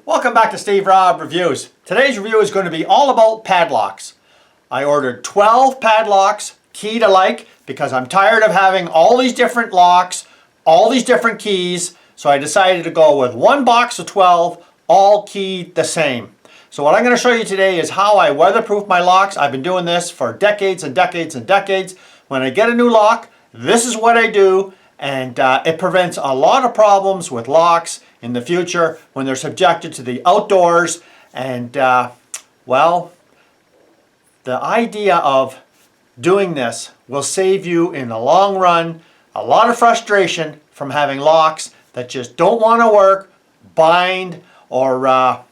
Welcome back to Steve Robb Reviews. Today's review is going to be all about padlocks. I ordered 12 padlocks, key to like, because I'm tired of having all these different locks, all these different keys, so I decided to go with one box of 12, all keyed the same. So what I'm going to show you today is how I weatherproof my locks. I've been doing this for decades and decades and decades. When I get a new lock, this is what I do, and it prevents a lot of problems with locks in the future when they're subjected to the outdoors. And well, the idea of doing this will save you in the long run a lot of frustration from having locks that just don't want to work, bind, or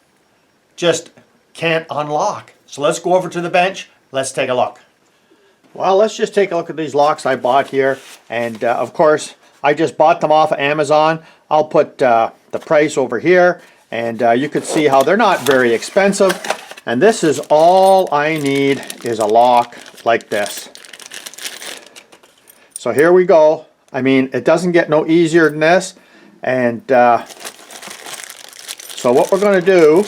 just can't unlock. So let's go over to the bench. Let's take a look. Well, let's just take a look at these locks I bought here. And of course, I just bought them off of Amazon. I'll put the price over here, and you can see how they're not very expensive. And this is all I need, is a lock like this. So here we go. I mean, it doesn't get no easier than this. And so what we're going to do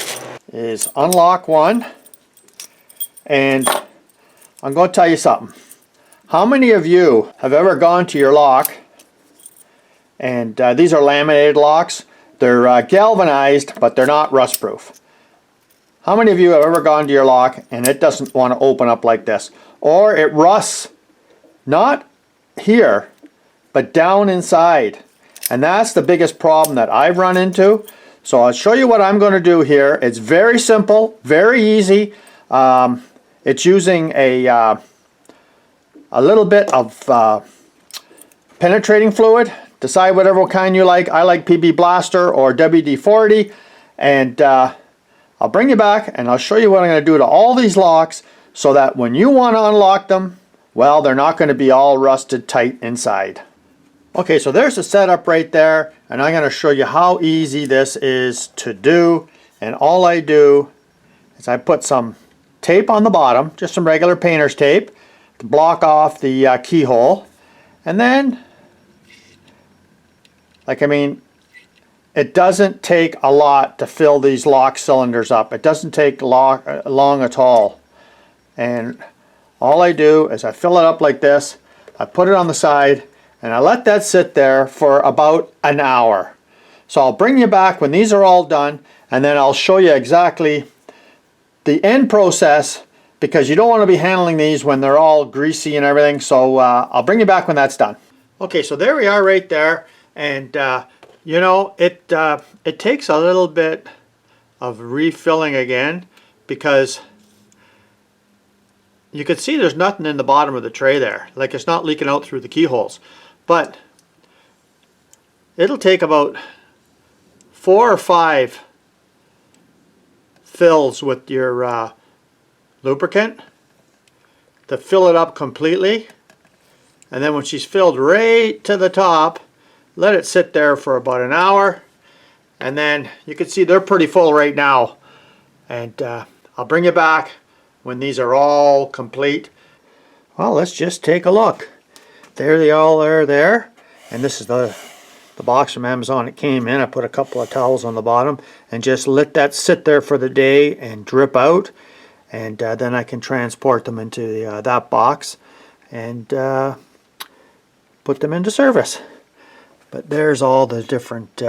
is unlock one. And I'm going to tell you something. How many of you have ever gone to your lock, and these are laminated locks. They're galvanized, but they're not rust proof. How many of you have ever gone to your lock and it doesn't want to open up like this? Or it rusts, not here, but down inside. And that's the biggest problem that I've run into. So I'll show you what I'm going to do here. It's very simple, very easy. It's using a little bit of penetrating fluid. Decide whatever kind you like. I like PB Blaster or WD-40. And I'll bring you back and I'll show you what I'm going to do to all these locks so that when you want to unlock them, well, they're not going to be all rusted tight inside. Okay, so there's the setup right there, and I'm going to show you how easy this is to do. And all I do is I put some tape on the bottom, just some regular painter's tape, to block off the keyhole. And then, it doesn't take a lot to fill these lock cylinders up. It doesn't take long at all. And all I do is I fill it up like this, I put it on the side, and I let that sit there for about an hour. So I'll bring you back when these are all done, and then I'll show you exactly the end process, because you don't want to be handling these when they're all greasy and everything. So I'll bring you back when that's done. Okay, so there we are right there. And you know, it takes a little bit of refilling again, because you can see there's nothing in the bottom of the tray there. Like, it's not leaking out through the keyholes. But it'll take about 4 or 5 fills with your lubricant to fill it up completely. And then when she's filled right to the top, let it sit there for about an hour, and then you can see they're pretty full right now. And I'll bring you back when these are all complete. Well, let's just take a look. There they all are there, and this is the box from Amazon it came in. I put a couple of towels on the bottom and just let that sit there for the day and drip out, and then I can transport them into that box and put them into service. But there's all the different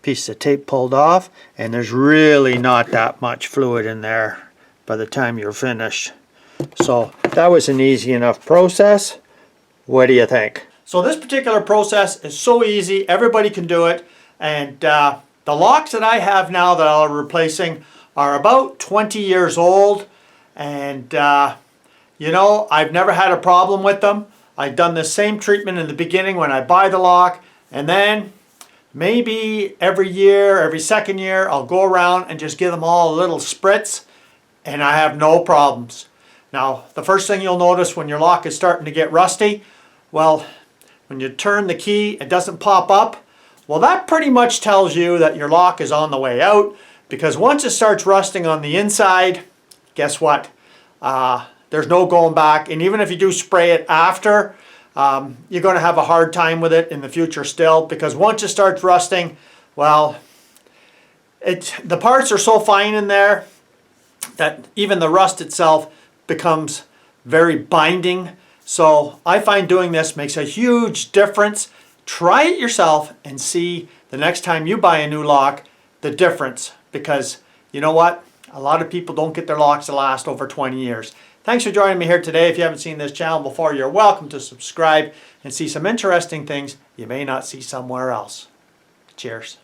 pieces of tape pulled off, and there's really not that much fluid in there by the time you're finished. So that was an easy enough process. What do you think? So this particular process is so easy, everybody can do it. And the locks that I have now that I'm replacing are about 20 years old, and you know, I've never had a problem with them. I've done the same treatment in the beginning when I buy the lock, and then maybe every year, every second year, I'll go around and just give them all a little spritz, and I have no problems. Now, the first thing you'll notice when your lock is starting to get rusty, well, when you turn the key, it doesn't pop up. Well, that pretty much tells you that your lock is on the way out, because once it starts rusting on the inside, guess what? There's no going back. And even if you do spray it after, you're going to have a hard time with it in the future still, because once it starts rusting, well, The parts are so fine in there that even the rust itself becomes very binding. So I find doing this makes a huge difference. Try it yourself and see the next time you buy a new lock the difference, because you know what? A lot of people don't get their locks to last over 20 years. Thanks for joining me here today. If you haven't seen this channel before, you're welcome to subscribe and see some interesting things you may not see somewhere else. Cheers.